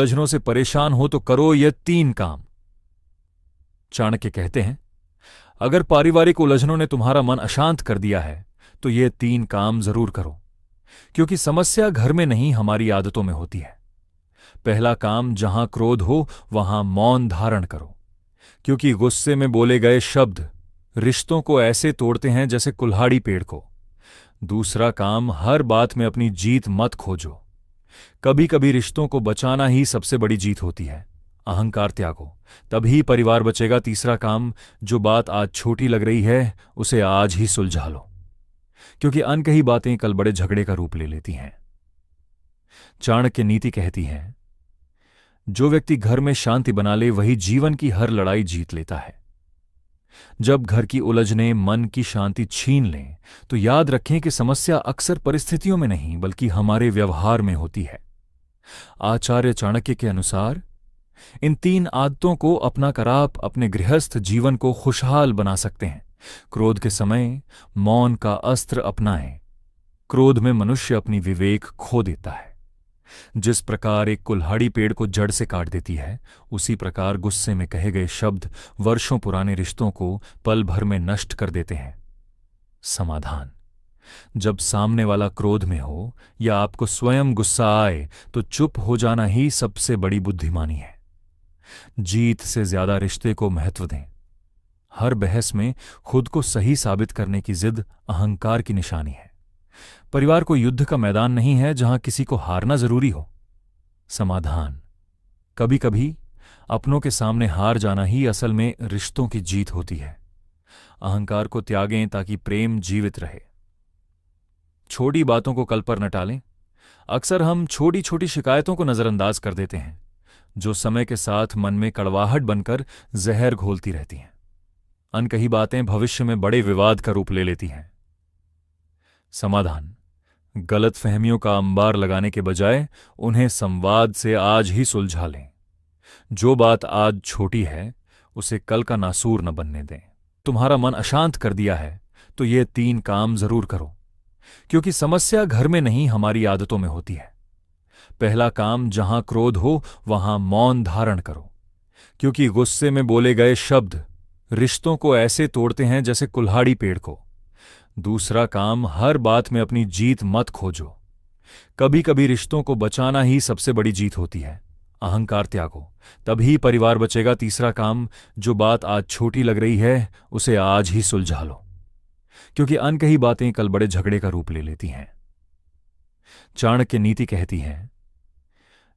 उलझनों से परेशान हो तो करो ये 3 काम। चाणक्य कहते हैं, अगर पारिवारिक उलझनों ने तुम्हारा मन अशांत कर दिया है तो ये 3 काम जरूर करो, क्योंकि समस्या घर में नहीं हमारी आदतों में होती है। पहला काम, जहां क्रोध हो वहां मौन धारण करो, क्योंकि गुस्से में बोले गए शब्द रिश्तों को ऐसे तोड़ते हैं जैसे कुल्हाड़ी पेड़ को। दूसरा काम, हर बात में अपनी जीत मत खोजो। कभी कभी रिश्तों को बचाना ही सबसे बड़ी जीत होती है। अहंकार त्यागो, तभी परिवार बचेगा। तीसरा काम, जो बात आज छोटी लग रही है उसे आज ही सुलझा लो, क्योंकि अनकही बातें कल बड़े झगड़े का रूप ले लेती हैं। चाणक्य नीति कहती है, जो व्यक्ति घर में शांति बना ले वही जीवन की हर लड़ाई जीत लेता है। जब घर की उलझनें मन की शांति छीन लें तो याद रखें कि समस्या अक्सर परिस्थितियों में नहीं बल्कि हमारे व्यवहार में होती है। आचार्य चाणक्य के अनुसार इन 3 आदतों को अपनाकर आप अपने गृहस्थ जीवन को खुशहाल बना सकते हैं। क्रोध के समय मौन का अस्त्र अपनाएं। क्रोध में मनुष्य अपनी विवेक खो देता है। जिस प्रकार एक कुल्हाड़ी पेड़ को जड़ से काट देती है, उसी प्रकार गुस्से में कहे गए शब्द वर्षों पुराने रिश्तों को पल भर में नष्ट कर देते हैं। समाधान, जब सामने वाला क्रोध में हो या आपको स्वयं गुस्सा आए तो चुप हो जाना ही सबसे बड़ी बुद्धिमानी है। जीत से ज्यादा रिश्ते को महत्व दें। हर बहस में खुद को सही साबित करने की जिद अहंकार की निशानी है। परिवार को युद्ध का मैदान नहीं है जहां किसी को हारना जरूरी हो। समाधान, कभी कभी अपनों के सामने हार जाना ही असल में रिश्तों की जीत होती है। अहंकार को त्यागें ताकि प्रेम जीवित रहे। छोटी बातों को कल पर न टालें। अक्सर हम छोटी छोटी शिकायतों को नजरअंदाज कर देते हैं, जो समय के साथ मन में कड़वाहट बनकर जहर घोलती रहती हैं। अनकही बातें भविष्य में बड़े विवाद का रूप ले लेती हैं। समाधान, गलत फहमियों का अंबार लगाने के बजाय उन्हें संवाद से आज ही सुलझा लें। जो बात आज छोटी है उसे कल का नासूर न बनने दें। तुम्हारा मन अशांत कर दिया है तो ये 3 काम जरूर करो, क्योंकि समस्या घर में नहीं हमारी आदतों में होती है। पहला काम, जहां क्रोध हो वहां मौन धारण करो, क्योंकि गुस्से में बोले गए शब्द रिश्तों को ऐसे तोड़ते हैं जैसे कुल्हाड़ी पेड़ को। दूसरा काम, हर बात में अपनी जीत मत खोजो। कभी कभी रिश्तों को बचाना ही सबसे बड़ी जीत होती है। अहंकार त्यागो, तभी परिवार बचेगा। तीसरा काम, जो बात आज छोटी लग रही है उसे आज ही सुलझा लो, क्योंकि अनकही बातें कल बड़े झगड़े का रूप ले लेती हैं। चाणक्य नीति कहती है,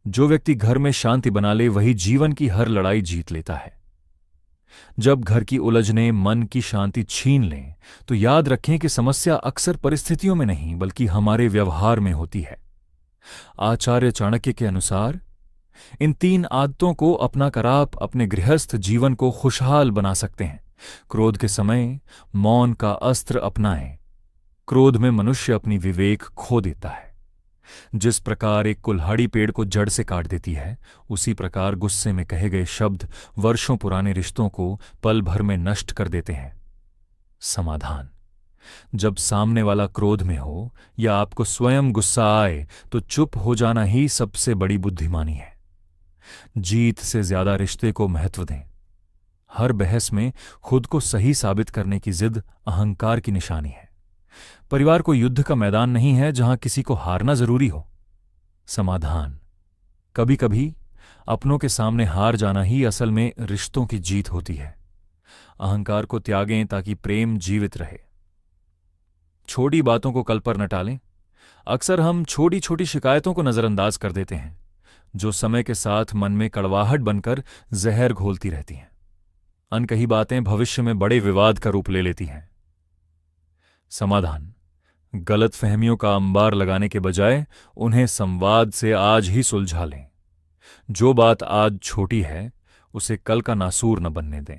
जो व्यक्ति घर में शांति बना ले वही जीवन की हर लड़ाई जीत लेता है। जब घर की उलझनें मन की शांति छीन लें तो याद रखें कि समस्या अक्सर परिस्थितियों में नहीं बल्कि हमारे व्यवहार में होती है। आचार्य चाणक्य के अनुसार इन 3 आदतों को अपनाकर आप अपने गृहस्थ जीवन को खुशहाल बना सकते हैं। क्रोध के समय मौन का अस्त्र अपनाएं। क्रोध में मनुष्य अपनी विवेक खो देता है। जिस प्रकार एक कुल्हाड़ी पेड़ को जड़ से काट देती है, उसी प्रकार गुस्से में कहे गए शब्द वर्षों पुराने रिश्तों को पल भर में नष्ट कर देते हैं। समाधान, जब सामने वाला क्रोध में हो या आपको स्वयं गुस्सा आए तो चुप हो जाना ही सबसे बड़ी बुद्धिमानी है। जीत से ज्यादा रिश्ते को महत्व दें। हर बहस में खुद को सही साबित करने की जिद अहंकार की निशानी है। परिवार को युद्ध का मैदान नहीं है जहां किसी को हारना जरूरी हो। समाधान, कभी कभी अपनों के सामने हार जाना ही असल में रिश्तों की जीत होती है। अहंकार को त्यागें ताकि प्रेम जीवित रहे। छोटी बातों को कल पर न टालें। अक्सर हम छोटी छोटी शिकायतों को नजरअंदाज कर देते हैं, जो समय के साथ मन में कड़वाहट बनकर जहर घोलती रहती हैं। अनकही बातें भविष्य में बड़े विवाद का रूप ले लेती हैं। समाधान, गलत फहमियों का अंबार लगाने के बजाय उन्हें संवाद से आज ही सुलझा लें। जो बात आज छोटी है उसे कल का नासूर न बनने दें।